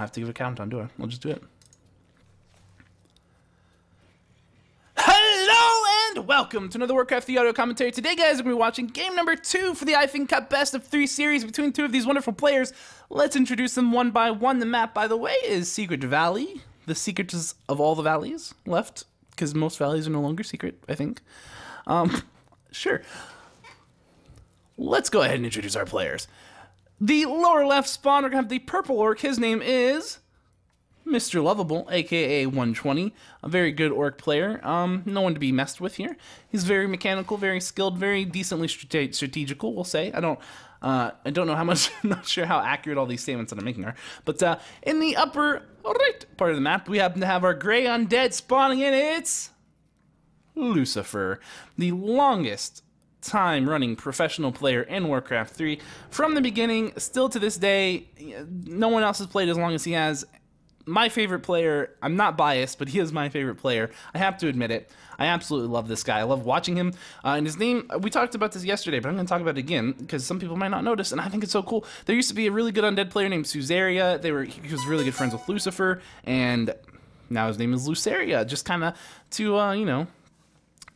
have to give a countdown, do I? We'll just do it. Hello and welcome to another Warcraft 3 audio commentary. Today, guys, we're going to be watching game number 2 for the iFeng Cup Best of 3 series between two of these wonderful players. Let's introduce them one by one. The map, by the way, is Secret Valley. The secrets of all the valleys left, because most valleys are no longer secret, I think. Sure. Let's go ahead and introduce our players. The lower left spawn, we're going to have the purple orc. His name is Mr. Lovable, aka 120, a very good orc player. No one to be messed with here. He's very mechanical, very skilled, very decently strategical, we'll say. I don't know how much, I'm not sure how accurate all these statements that I'm making are. But in the upper right part of the map, we happen to have our gray undead spawning in. It's Lucifer, the longest time running professional player in Warcraft 3 from the beginning, still to this day. No one else has played as long as he has. My favorite player. I'm not biased, but he is my favorite player. I have to admit it. I absolutely love this guy. I love watching him. And his name, we talked about this yesterday, but I'm going to talk about it again because some people might not notice, and I think it's so cool. There used to be a really good undead player named Suzaria. He was really good friends with Lucifer, and now his name is Lucaria. Just kind of to, you know,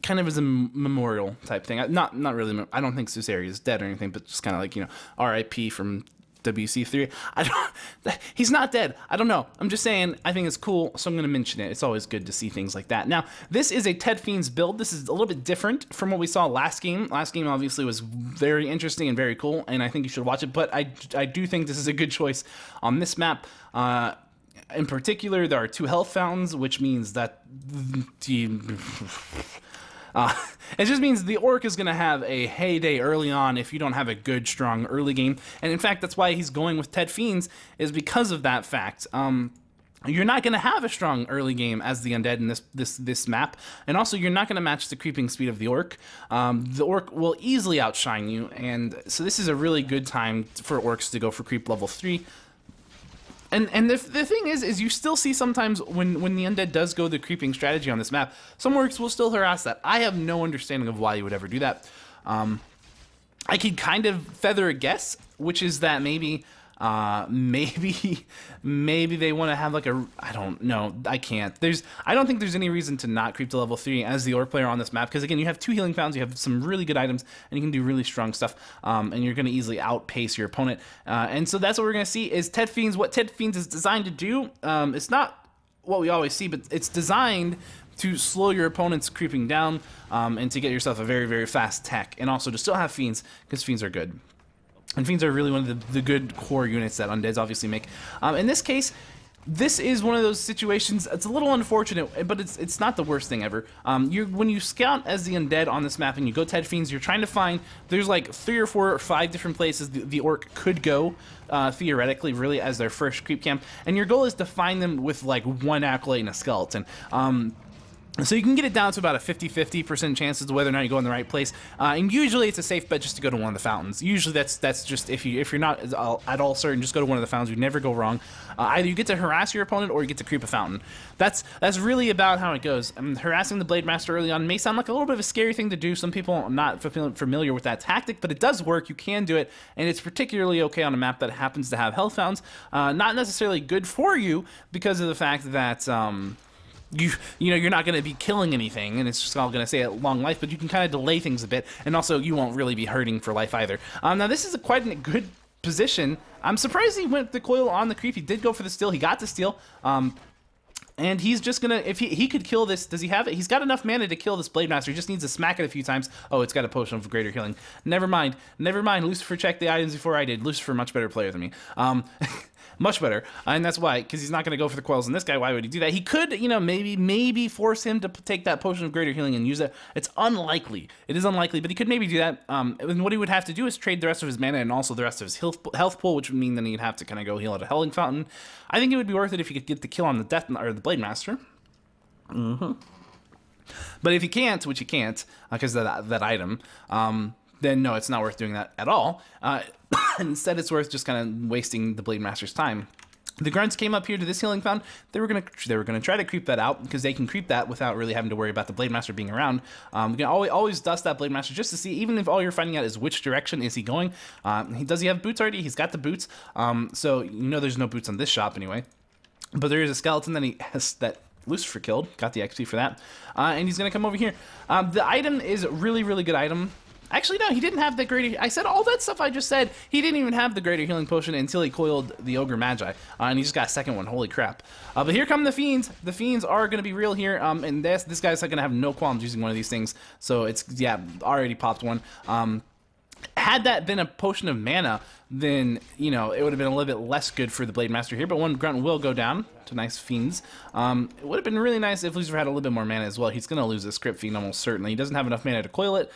kind of as a memorial type thing. Not really. I don't think Suzaria is dead or anything, but just kind of like, you know, R.I.P. from WC3. He's not dead. I don't know. I'm just saying, I think it's cool, so I'm going to mention it. It's always good to see things like that. Now, this is a Ted Fiends build. This is a little bit different from what we saw last game. Last game obviously was very interesting and very cool, and I think you should watch it, but I do think this is a good choice on this map. In particular, there are 2 health fountains, which means that it just means the orc is going to have a heyday early on if you don't have a good, strong early game. And in fact, that's why he's going with Ted Fiends, is because of that fact. You're not going to have a strong early game as the undead in this map, and also you're not going to match the creeping speed of the orc. The orc will easily outshine you, and so this is a really good time for orcs to go for creep level 3. And the thing is you still see sometimes when the undead does go the creeping strategy on this map, some orcs will still harass that. I have no understanding of why you would ever do that. I could kind of feather a guess, which is that maybe they want to have like a, I don't know, I don't think there's any reason to not creep to level 3 as the orc player on this map, because again, you have 2 healing fountains, you have some really good items, and you can do really strong stuff, and you're going to easily outpace your opponent, and so that's what we're going to see is Ted Fiends. What Ted Fiends is designed to do, it's not what we always see, but it's designed to slow your opponents creeping down, and to get yourself a very, very fast tech, and also to still have Fiends, because Fiends are good. And Fiends are really one of the good core units that undeads obviously make. In this case, this is one of those situations. It's a little unfortunate, but it's not the worst thing ever. When you scout as the undead on this map and you go Ted Fiends, you're trying to find, there's like 3 or 4 or 5 different places the orc could go, theoretically, really, as their first creep camp. And your goal is to find them with like 1 acolyte and a skeleton. So you can get it down to about a 50-50% chance as to whether or not you go in the right place, and usually it's a safe bet just to go to one of the fountains. Usually that's just if you're not at all certain, just go to one of the fountains. You never go wrong. Either you get to harass your opponent or you get to creep a fountain. That's really about how it goes. Harassing the Blade Master early on may sound like a little bit of a scary thing to do. Some people are not familiar with that tactic, but it does work. You can do it, and it's particularly okay on a map that happens to have health fountains. Not necessarily good for you because of the fact that you know, you're not going to be killing anything, and it's just all going to stay at long life, but you can kind of delay things a bit, and also you won't really be hurting for life either. Now, this is quite a good position. I'm surprised he went the coil on the creep. He did go for the steal. He got the steal. And he's just gonna, if he could kill this, does he have it? He's got enough mana to kill this Blade Master. He just needs to smack it a few times. Oh, it's got a potion of greater healing. Never mind. Lucifer checked the items before I did. Lucifer, much better player than me. Much better, and that's why, because he's not going to go for the coils on this guy. Why would he do that? He could, you know, maybe force him to take that potion of greater healing and use it. It's unlikely. It is unlikely, but he could maybe do that. And what he would have to do is trade the rest of his mana and also the rest of his health pool, which would mean then he'd have to kind of go heal at a healing fountain. I think it would be worth it if he could get the kill on the the Blade Master. But if he can't, which he can't, because of that item, then no, it's not worth doing that at all. Instead, it's worth just kind of wasting the Blade Master's time. The grunts came up here to this healing fountain. They were gonna try to creep that out because they can creep that without really having to worry about the Blade Master being around. You can always dust that Blade Master just to see, even if all you're finding out is which direction is he going. Does he have boots already? He's got the boots. So you know there's no boots on this shop anyway. But there is a skeleton that Lucifer killed. Got the XP for that. And he's gonna come over here. The item is a really, really good item. Actually, no, he didn't have the greater... I said all that stuff I just said. He didn't even have the greater healing potion until he coiled the Ogre Magi. And he just got a second one. Holy crap. But here come the Fiends. The Fiends are going to be real here. And this guy's going to have no qualms using one of these things. So it's, yeah, already popped one. Had that been a potion of mana, then, you know, it would have been a little bit less good for the Blade Master here, but one grunt will go down to nice Fiends. It would have been really nice if Lucifer had a little bit more mana as well. He's going to lose this Crypt Fiend almost certainly. He doesn't have enough mana to coil it.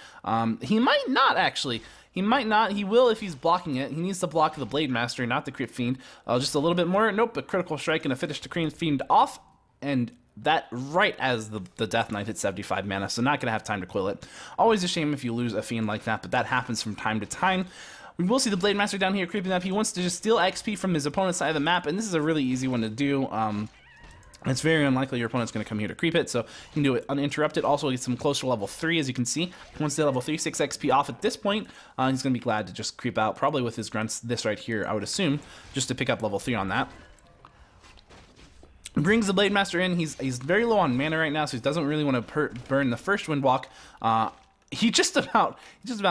He might not, actually. He might not. He will if he's blocking it. He needs to block the Blade Master, not the Crypt Fiend. Just a little bit more. Nope, a critical strike and a finish the Crypt Fiend off, and that right as the Death Knight hits 75 mana, so not going to have time to coil it. Always a shame if you lose a Fiend like that, but that happens from time to time. We will see the Blade Master down here creeping up. He wants to just steal XP from his opponent's side of the map, and this is a really easy one to do. It's very unlikely your opponent's going to come here to creep it, so you can do it uninterrupted. Also, get some closer to level 3, as you can see. He wants to level 3, 6 XP off at this point. He's going to be glad to just creep out, probably with his grunts, this right here, I would assume, just to pick up level 3 on that. Brings the Blade Master in. He's very low on mana right now, so he doesn't really want to burn the first Windwalk. He just about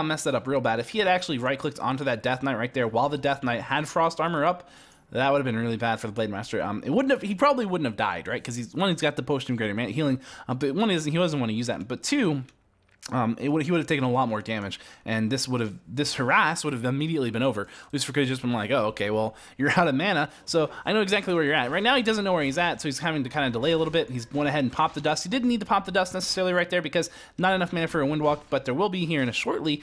messed that up real bad. If he had actually right-clicked onto that Death Knight right there while the Death Knight had Frost Armor up, that would have been really bad for the Blade Master. He probably wouldn't have died, right? Because he's got the potion of greater mana healing. But one is he doesn't want to use that. But two, he would have taken a lot more damage, and this harass would have immediately been over. Lucifer could have just been like, oh, okay, well, you're out of mana, so I know exactly where you're at. Right now, he doesn't know where he's at, so he's having to kind of delay a little bit. He's went ahead and popped the dust. He didn't need to pop the dust necessarily right there because not enough mana for a Windwalk, but there will be here in a shortly.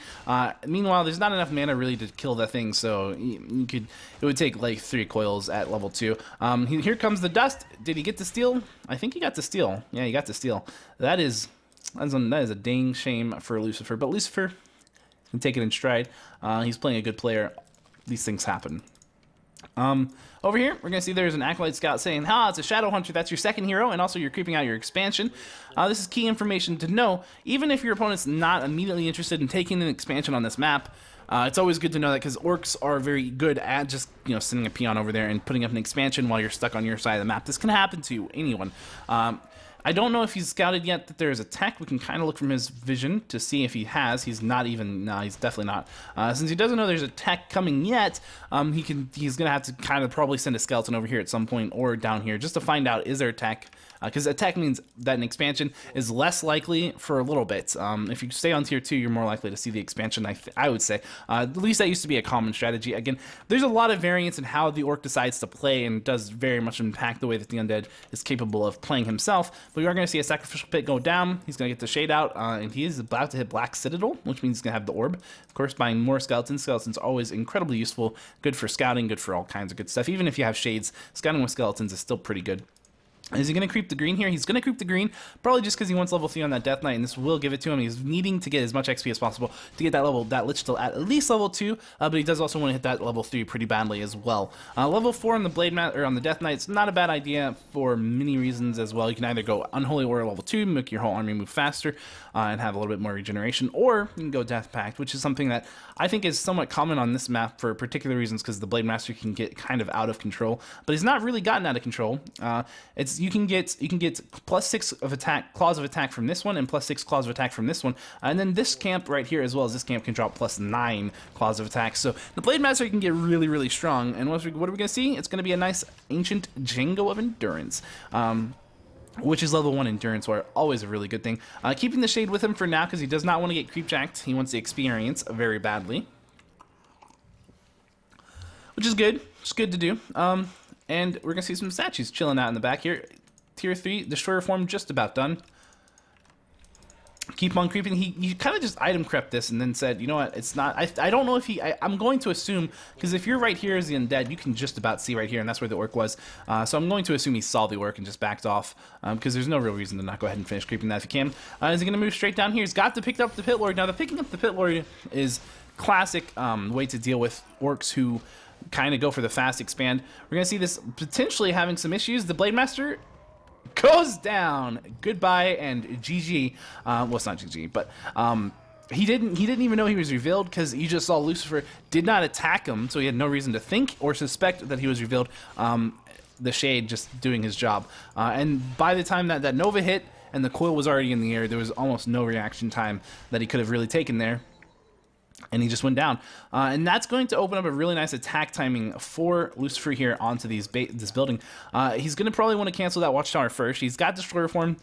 Meanwhile, there's not enough mana really to kill the thing, so it would take like 3 coils at level 2. Here comes the dust. Did he get the steal? I think he got the steal. Yeah, he got the steal. That is a dang shame for Lucifer, but Lucifer can take it in stride. He's playing a good player. These things happen. Over here, we're going to see there's an Acolyte Scout saying, it's a Shadow Hunter, that's your second hero, and also you're creeping out your expansion. This is key information to know. Even if your opponent's not immediately interested in taking an expansion on this map, it's always good to know that because orcs are very good at just, sending a peon over there and putting up an expansion while you're stuck on your side of the map. This can happen to anyone. I don't know if he's scouted yet that there's a tech. We can kind of look from his vision to see if he has. He's not even... No, he's definitely not. Since he doesn't know there's a tech coming yet, he's going to have to kind of probably send a skeleton over here at some point or down here just to find out, is there a tech? Because a tech means that an expansion is less likely for a little bit. If you stay on tier 2, you're more likely to see the expansion, I would say. At least that used to be a common strategy. Again, there's a lot of variance in how the orc decides to play and does very much impact the way that the undead is capable of playing himself. But we are going to see a sacrificial pit go down. He's going to get the shade out, and he is about to hit Black Citadel, which means he's going to have the orb. Of course, buying more skeletons. Skeletons are always incredibly useful. Good for scouting, good for all kinds of good stuff. Even if you have shades, scouting with skeletons is still pretty good. Is he going to creep the green here? He's going to creep the green, probably just because he wants level 3 on that Death Knight, and this will give it to him. He's needing to get as much XP as possible to get that Lich till at least level 2, but he does also want to hit that level 3 pretty badly as well. Level 4 on the on the Death Knight is not a bad idea for many reasons as well. You can either go Unholy Warrior level 2, make your whole army move faster, and have a little bit more regeneration, or you can go Death Pact, which is something that I think is somewhat common on this map for particular reasons, because the Blade Master can get kind of out of control, but he's not really gotten out of control. You can get +6 of attack, claws of attack from this one, and +6 claws of attack from this one, and then this camp right here as well as this camp can drop +9 claws of attack. So the Blade Master can get really, really strong, and what are we going to see? It's going to be a nice Ancient Django of Endurance. Which is level 1 endurance, or always a really good thing. Keeping the shade with him for now because he does not want to get creep jacked. He wants the experience very badly, which is good. It's good to do. And we're gonna see some statues chilling out in the back here. Tier 3 Destroyer form just about done. Keep on creeping. He kind of just item crept this and then said, you know what, it's not... I don't know if he... I'm going to assume, because if you're right here as the undead, you can just about see right here, and that's where the orc was. So I'm going to assume he saw the orc and just backed off, because there's no real reason to not go ahead and finish creeping that if he can. Is he going to move straight down here? He's got to pick up the Pit Lord. Now, the picking up the Pit Lord is classic way to deal with orcs who kind of go for the fast expand. We're going to see this potentially having some issues. The Blade Master goes down. Goodbye and GG. Well, it's not GG, but he didn't even know he was revealed, because you just saw Lucifer did not attack him, so he had no reason to think or suspect that he was revealed. The Shade just doing his job, and by the time that Nova hit and the coil was already in the air, there was almost no reaction time that he could have really taken there. And he just went down. And that's going to open up a really nice attack timing for Lucifer here onto this building. He's going to probably want to cancel that Watchtower first. He's got Destroyer form.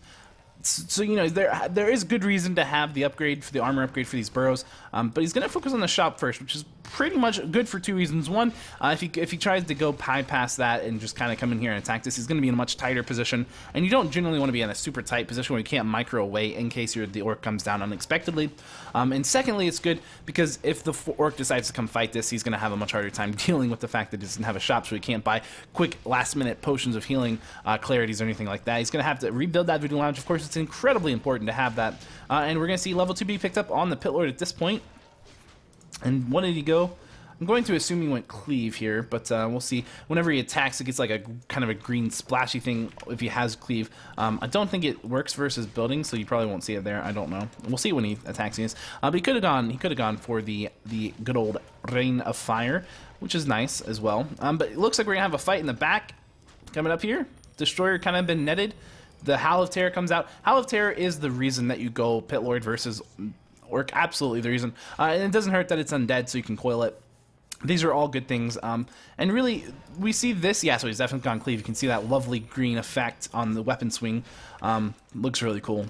So, you know, there is good reason to have the upgrade, for the armor upgrade for these burrows. But he's going to focus on the shop first, which is pretty much good for two reasons. One, if he tries to go past that and just kind of come in here and attack this, he's going to be in a much tighter position. And you don't generally want to be in a super tight position where you can't micro away in case the orc comes down unexpectedly. And secondly, it's good because if the orc decides to come fight this, he's going to have a much harder time dealing with the fact that he doesn't have a shop, so he can't buy quick last-minute potions of healing, clarities, or anything like that. He's going to have to rebuild that Voodoo Lounge. Of course, it's incredibly important to have that. And we're going to see level 2 be picked up on the Pit Lord at this point. And when did he go? I'm going to assume he went Cleave here, but we'll see. Whenever he attacks, it gets like a kind of a green splashy thing if he has Cleave. I don't think it works versus buildings, so you probably won't see it there. I don't know. We'll see when he attacks these. But he could have gone for the good old Rain of Fire, which is nice as well. But it looks like we're gonna have a fight in the back coming up here. Destroyer kind of been netted. The Howl of Terror comes out. Howl of Terror is the reason that you go Pit Lord versus Orc. Absolutely the reason. And it doesn't hurt that it's undead, so you can coil it. These are all good things. And really, we see this. Yeah, so he's definitely gone Cleave. You can see that lovely green effect on the weapon swing. Looks really cool.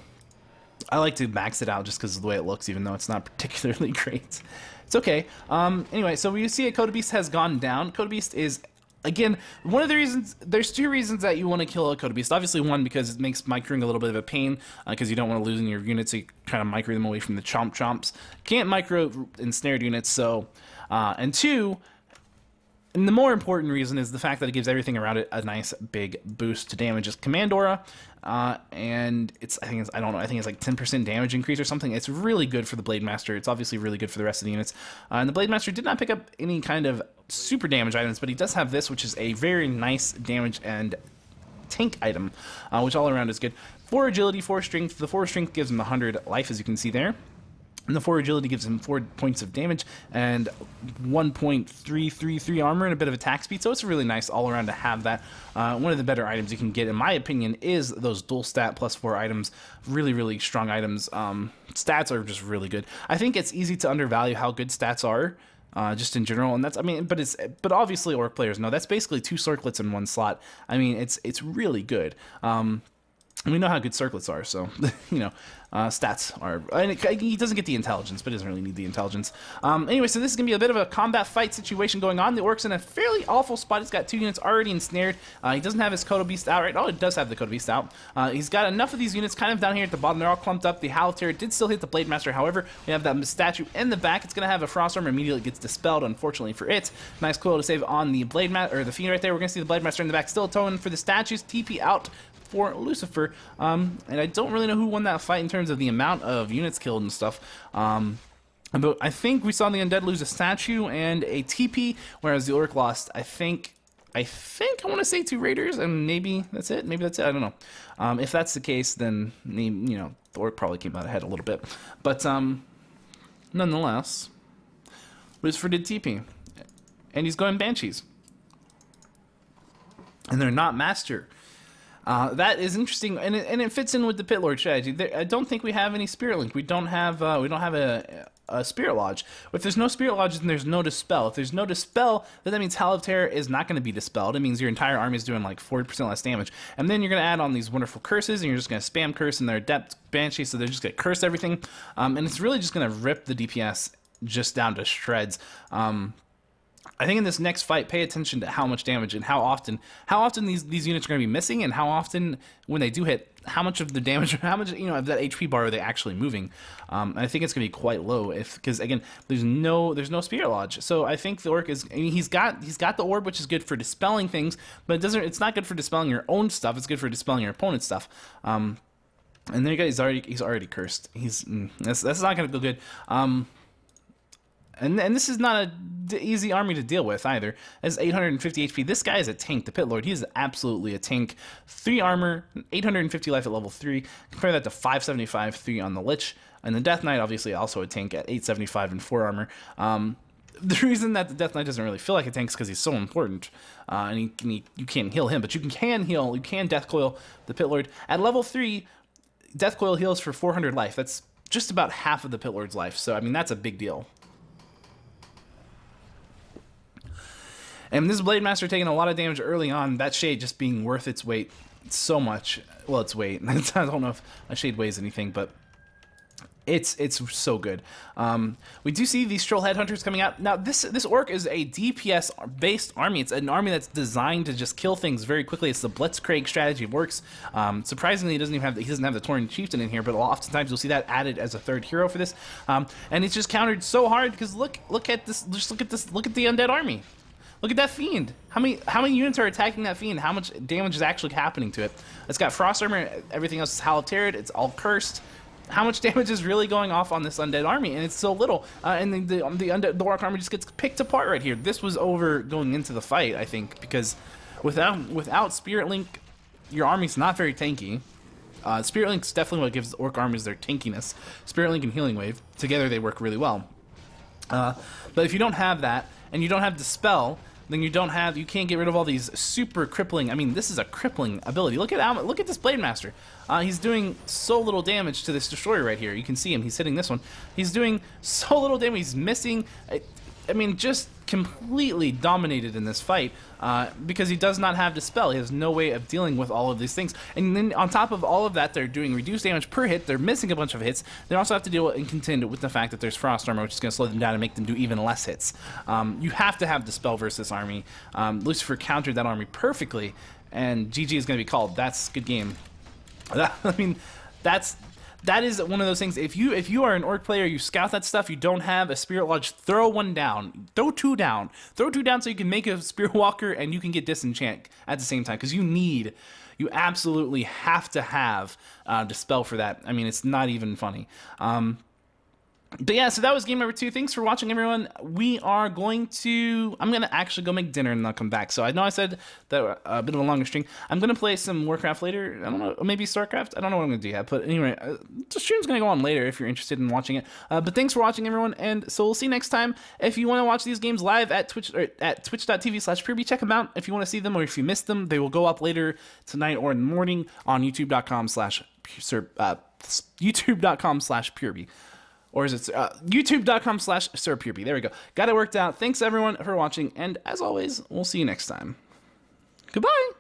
I like to max it out just because of the way it looks, even though it's not particularly great. It's okay. Anyway, so we see a Coda Beast has gone down. Coda Beast is, again, one of the reasons, there's two reasons that you want to kill a Coda Beast. Obviously, one, because it makes microing a little bit of a pain, because you don't want to lose in your units, so you try to micro them away from the chomps. Can't micro ensnared units, so, and two, and the more important reason is the fact that it gives everything around it a nice big boost to damage. It's Command Aura, and I think it's like 10% damage increase or something. It's really good for the Blade Master. It's obviously really good for the rest of the units. And the Blade Master did not pick up any kind of super damage items, but he does have this, which is a very nice damage and tank item, which all around is good. 4 agility, 4 strength. The 4 strength gives him 100 life, as you can see there. And the 4 agility gives him 4 points of damage and 1.333 armor and a bit of attack speed. So it's really nice all around to have that. One of the better items you can get, in my opinion, is those dual stat +4 items. Really, really strong items. Stats are just really good. I think it's easy to undervalue how good stats are. Just in general, and that's, I mean, but obviously Orc players know that's basically 2 circlets in 1 slot. I mean, it's really good. We know how good circlets are, so, you know, stats are, and he doesn't get the intelligence, but he doesn't really need the intelligence. Anyway, so this is going to be a bit of a combat fight situation going on. The Orc's in a fairly awful spot. He's got 2 units already ensnared. He doesn't have his Coda Beast out right. Oh, it does have the Coda Beast out. He's got enough of these units kind of down here at the bottom. They're all clumped up. The Howl of Terror did still hit the Blade Master. However, we have that statue in the back. It's going to have a Frost Armor. Immediately gets dispelled, unfortunately for it. Nice coil to save on the Blade Master, or the Fiend right there. We're going to see the Blade Master in the back still towing for the statues. TP out for Lucifer, and I don't really know who won that fight in terms of the amount of units killed and stuff, but I think we saw the Undead lose a statue and a TP, whereas the Orc lost, I think I want to say 2 Raiders, and maybe that's it, I don't know. If that's the case, then, you know, the Orc probably came out ahead a little bit, but nonetheless, Lucifer did TP, and he's going Banshees, and they're not Master. That is interesting, and it fits in with the Pit Lord strategy. I don't think we have any Spirit Link. We don't have a Spirit Lodge. If there's no Spirit Lodge, then there's no Dispel. If there's no Dispel, then that means Howl of Terror is not going to be dispelled. It means your entire army is doing like 40% less damage. And then you're going to add on these wonderful curses, and you're just going to spam curse, and they're Adept Banshee, so they're just going to curse everything. And it's really just going to rip the DPS just down to shreds. I think in this next fight, pay attention to how much damage and how often these units are going to be missing, and how often when they do hit, how much of the damage, how much, you know, of that HP bar are they actually moving. I think it's going to be quite low, because again, there's no Spirit Lodge. So I think the Orc is, I mean, he's got the orb, which is good for dispelling things, but it's not good for dispelling your own stuff. It's good for dispelling your opponent's stuff. And there you go. He's already cursed. That's not going to go good. And this is not a easy army to deal with either. As 850 HP, this guy is a tank. The Pit Lord, he is absolutely a tank. 3 armor, 850 life at level 3. Compare that to 575, 3 on the Lich. And the Death Knight, obviously, also a tank at 875 and 4 armor. The reason that the Death Knight doesn't really feel like a tank is because he's so important, and you can't heal him, but you can Death Coil the Pit Lord. At level 3, Death Coil heals for 400 life. That's just about half of the Pit Lord's life, so I mean, that's a big deal. And this Blade Master taking a lot of damage early on, that Shade just being worth its weight so much. Well, its weight. I don't know if a Shade weighs anything, but it's so good. We do see these Troll Headhunters coming out. Now, this Orc is a DPS-based army. It's an army that's designed to just kill things very quickly. It's the Blitzkrieg strategy. It works. Surprisingly, he doesn't have the Tauren Chieftain in here, but oftentimes you'll see that added as a third hero for this. And it's just countered so hard because look at this. Just look at this. Look at the Undead army. Look at that Fiend. How many units are attacking that Fiend? How much damage is actually happening to it? It's got Frost Armor. Everything else is Haltered. It's all cursed. How much damage is really going off on this Undead army? And it's so little. And the Orc army just gets picked apart right here. This was over going into the fight, I think, because without Spirit Link, your army's not very tanky. Spirit Link's definitely what gives Orc armies their tankiness. Spirit Link and Healing Wave, together they work really well. But if you don't have that, and you don't have Dispel, then you can't get rid of all these super crippling. I mean, this is a crippling ability. Look at this Blade Master. He's doing so little damage to this Destroyer right here. You can see him. He's hitting this one. He's doing so little damage. He's missing. I mean, just completely dominated in this fight because he does not have Dispel. He has no way of dealing with all of these things. And then on top of all of that, they're doing reduced damage per hit. They're missing a bunch of hits. They also have to deal and contend with the fact that there's Frost Armor, which is going to slow them down and make them do even less hits. You have to have Dispel versus this army. Lucifer countered that army perfectly, and GG is going to be called. That's good game. I mean, that is one of those things. If you are an Orc player, you scout that stuff, you don't have a Spirit Lodge, throw one down. Throw two down. Throw two down so you can make a Spirit Walker and you can get Disenchant at the same time. Because you absolutely have to have Dispel for that. I mean, it's not even funny. But yeah, so that was game number 2. Thanks for watching, everyone. I'm going to actually go make dinner and then I'll come back. So I know I said that a bit of a longer stream. I'm going to play some Warcraft later. I don't know, maybe StarCraft. I don't know what I'm going to do yet. But anyway, the stream's going to go on later if you're interested in watching it. But thanks for watching, everyone. And so we'll see you next time. If you want to watch these games live at Twitch, or at twitch.tv/Purby, check them out. If you want to see them or if you missed them, they will go up later tonight or in the morning on youtube.com/Purby. Or is it youtube.com/SirPurby? There we go. Got it worked out. Thanks, everyone, for watching. And as always, we'll see you next time. Goodbye.